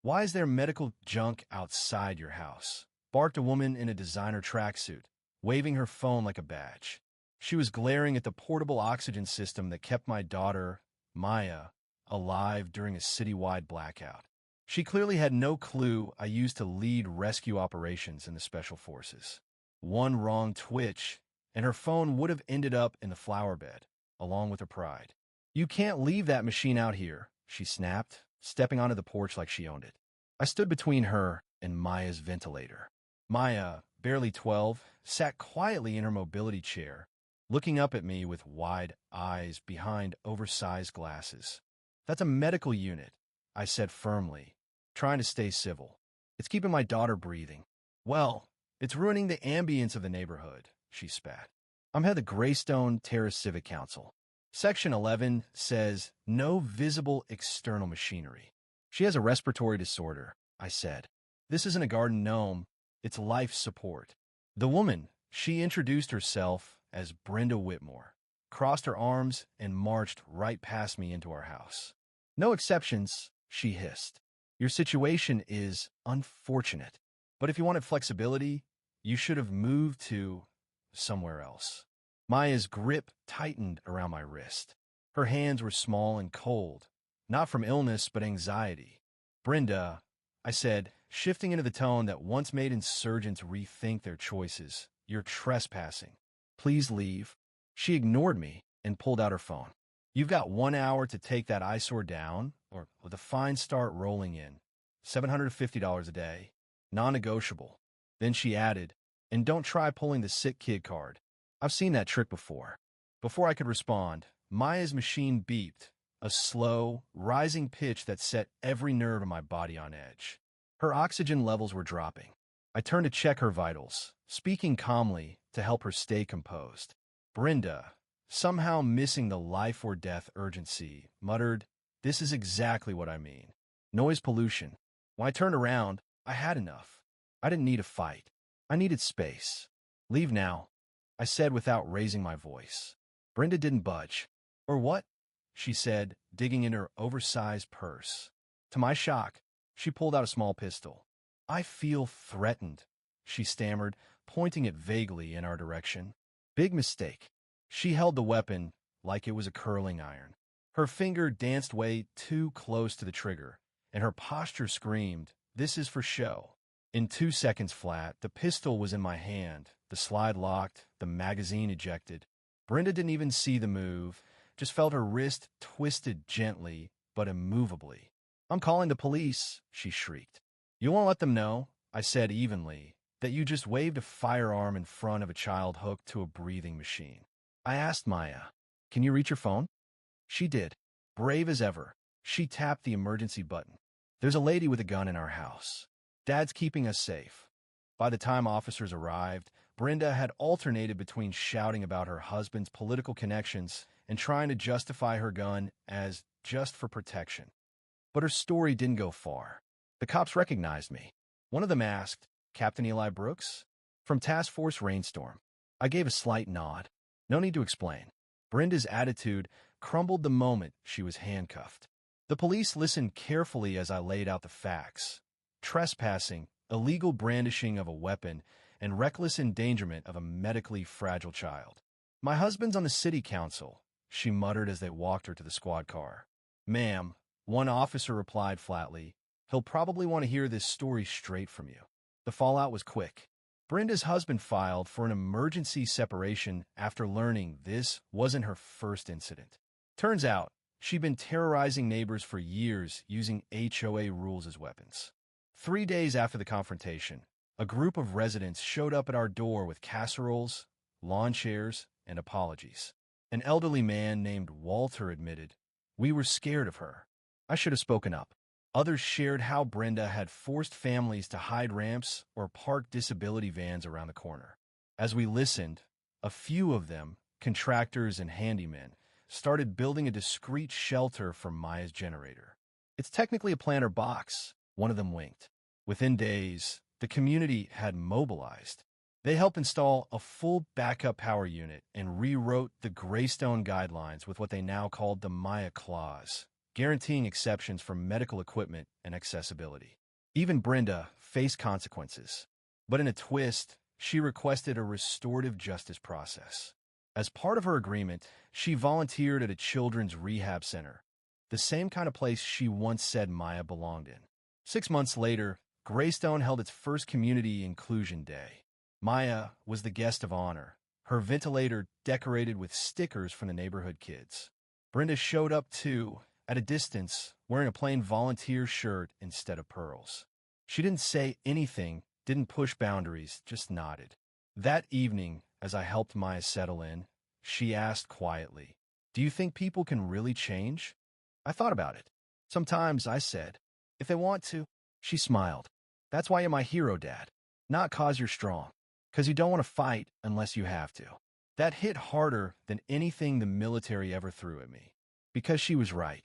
Why is there medical junk outside your house? Barked a woman in a designer tracksuit, waving her phone like a badge. She was glaring at the portable oxygen system that kept my daughter, Maya, alive during a citywide blackout. She clearly had no clue I used to lead rescue operations in the Special Forces. One wrong twitch, and her phone would have ended up in the flower bed, along with her pride. "You can't leave that machine out here," she snapped, stepping onto the porch like she owned it. I stood between her and Maya's ventilator. Maya, barely 12, sat quietly in her mobility chair, looking up at me with wide eyes behind oversized glasses. "That's a medical unit," I said firmly, trying to stay civil. "It's keeping my daughter breathing." "Well, it's ruining the ambience of the neighborhood," she spat. "I'm head of the Greystone Terrace Civic Council. Section 11 says no visible external machinery." "She has a respiratory disorder," I said. "This isn't a garden gnome, it's life support." The woman, she introduced herself as Brenda Whitmore, crossed her arms and marched right past me into our house. "No exceptions," she hissed. "Your situation is unfortunate, but if you wanted flexibility, you should have moved to somewhere else." Maya's grip tightened around my wrist. Her hands were small and cold, not from illness but anxiety. "Brenda," I said, shifting into the tone that once made insurgents rethink their choices, "you're trespassing. Please leave." She ignored me and pulled out her phone. "You've got 1 hour to take that eyesore down, or the fines start rolling in. $750 a day. Non-negotiable." Then she added, "And don't try pulling the sick kid card. I've seen that trick before." Before I could respond, Maya's machine beeped, a slow, rising pitch that set every nerve in my body on edge. Her oxygen levels were dropping. I turned to check her vitals, speaking calmly to help her stay composed. Brenda, somehow missing the life or death urgency, muttered, "This is exactly what I mean. Noise pollution." When I turned around, I had enough. I didn't need a fight. I needed space. "Leave now," I said without raising my voice. Brenda didn't budge. "Or what?" she said, digging in her oversized purse. To my shock, she pulled out a small pistol. "I feel threatened," she stammered, pointing it vaguely in our direction. Big mistake. She held the weapon like it was a curling iron. Her finger danced way too close to the trigger, and her posture screamed, "This is for show." In 2 seconds flat, the pistol was in my hand, the slide locked, the magazine ejected. Brenda didn't even see the move, just felt her wrist twisted gently but immovably. "I'm calling the police," she shrieked. "You won't let them know," I said evenly, "that you just waved a firearm in front of a child hooked to a breathing machine." I asked Maya, "Can you reach your phone?" She did. Brave as ever, she tapped the emergency button. "There's a lady with a gun in our house. Dad's keeping us safe." By the time officers arrived, Brenda had alternated between shouting about her husband's political connections and trying to justify her gun as just for protection. But her story didn't go far. The cops recognized me. One of them asked, "Captain Eli Brooks?" "From Task Force Rainstorm." I gave a slight nod. No need to explain. Brenda's attitude crumbled the moment she was handcuffed. The police listened carefully as I laid out the facts. Trespassing, illegal brandishing of a weapon, and reckless endangerment of a medically fragile child. "My husband's on the city council," she muttered as they walked her to the squad car. "Ma'am," one officer replied flatly, "he'll probably want to hear this story straight from you." The fallout was quick. Brenda's husband filed for an emergency separation after learning this wasn't her first incident. Turns out, she'd been terrorizing neighbors for years using HOA rules as weapons. 3 days after the confrontation, a group of residents showed up at our door with casseroles, lawn chairs, and apologies. An elderly man named Walter admitted, "We were scared of her. I should have spoken up." Others shared how Brenda had forced families to hide ramps or park disability vans around the corner. As we listened, a few of them, contractors and handymen, started building a discreet shelter for Maya's generator. "It's technically a planter box," one of them winked. Within days, the community had mobilized. They helped install a full backup power unit and rewrote the Greystone guidelines with what they now called the Maya Clause, guaranteeing exceptions for medical equipment and accessibility. Even Brenda faced consequences. But in a twist, she requested a restorative justice process. As part of her agreement, she volunteered at a children's rehab center, the same kind of place she once said Maya belonged in. 6 months later, Greystone held its first Community Inclusion Day. Maya was the guest of honor, her ventilator decorated with stickers from the neighborhood kids. Brenda showed up too, at a distance, wearing a plain volunteer shirt instead of pearls. She didn't say anything, didn't push boundaries, just nodded. That evening, as I helped Maya settle in, she asked quietly, "Do you think people can really change?" I thought about it. "Sometimes," I said. "If they want to." She smiled. "That's why you're my hero, Dad. Not 'cause you're strong. 'Cause you don't want to fight unless you have to." That hit harder than anything the military ever threw at me. Because she was right.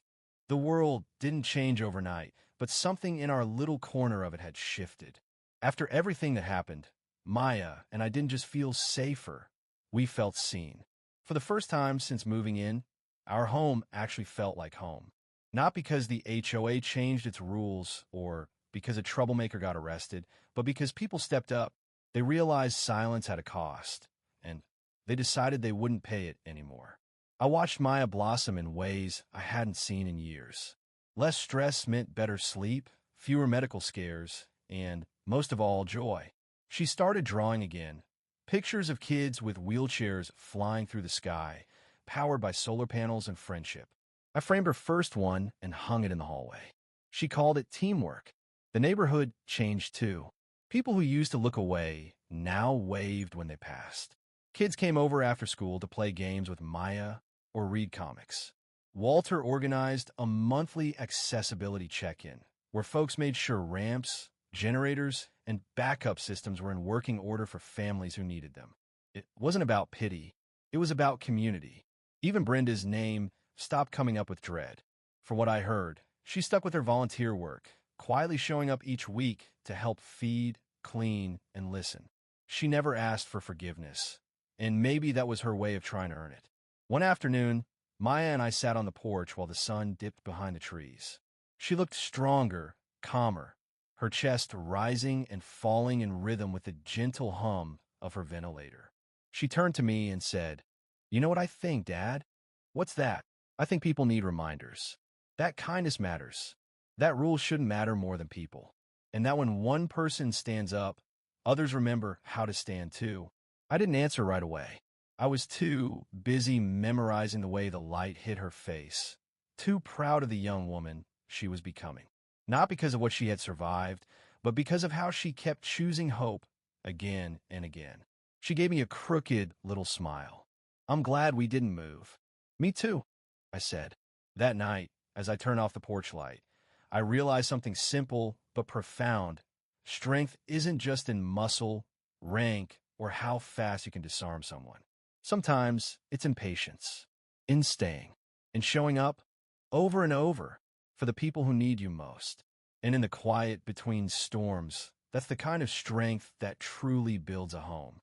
The world didn't change overnight, but something in our little corner of it had shifted. After everything that happened, Maya and I didn't just feel safer, we felt seen. For the first time since moving in, our home actually felt like home. Not because the HOA changed its rules or because a troublemaker got arrested, but because people stepped up. They realized silence had a cost, and they decided they wouldn't pay it anymore. I watched Maya blossom in ways I hadn't seen in years. Less stress meant better sleep, fewer medical scares, and, most of all, joy. She started drawing again, pictures of kids with wheelchairs flying through the sky, powered by solar panels and friendship. I framed her first one and hung it in the hallway. She called it teamwork. The neighborhood changed too. People who used to look away now waved when they passed. Kids came over after school to play games with Maya or read comics. Walter organized a monthly accessibility check-in, where folks made sure ramps, generators, and backup systems were in working order for families who needed them. It wasn't about pity. It was about community. Even Brenda's name stopped coming up with dread. For what I heard, she stuck with her volunteer work, quietly showing up each week to help feed, clean, and listen. She never asked for forgiveness, and maybe that was her way of trying to earn it. One afternoon, Maya and I sat on the porch while the sun dipped behind the trees. She looked stronger, calmer, her chest rising and falling in rhythm with the gentle hum of her ventilator. She turned to me and said, "You know what I think, Dad?" "What's that?" "I think people need reminders. That kindness matters. That rules shouldn't matter more than people. And that when one person stands up, others remember how to stand too." I didn't answer right away. I was too busy memorizing the way the light hit her face, too proud of the young woman she was becoming. Not because of what she had survived, but because of how she kept choosing hope again and again. She gave me a crooked little smile. "I'm glad we didn't move." "Me too," I said. That night, as I turned off the porch light, I realized something simple but profound. Strength isn't just in muscle, rank, or how fast you can disarm someone. Sometimes it's in patience, in staying, in showing up over and over for the people who need you most. And in the quiet between storms, that's the kind of strength that truly builds a home.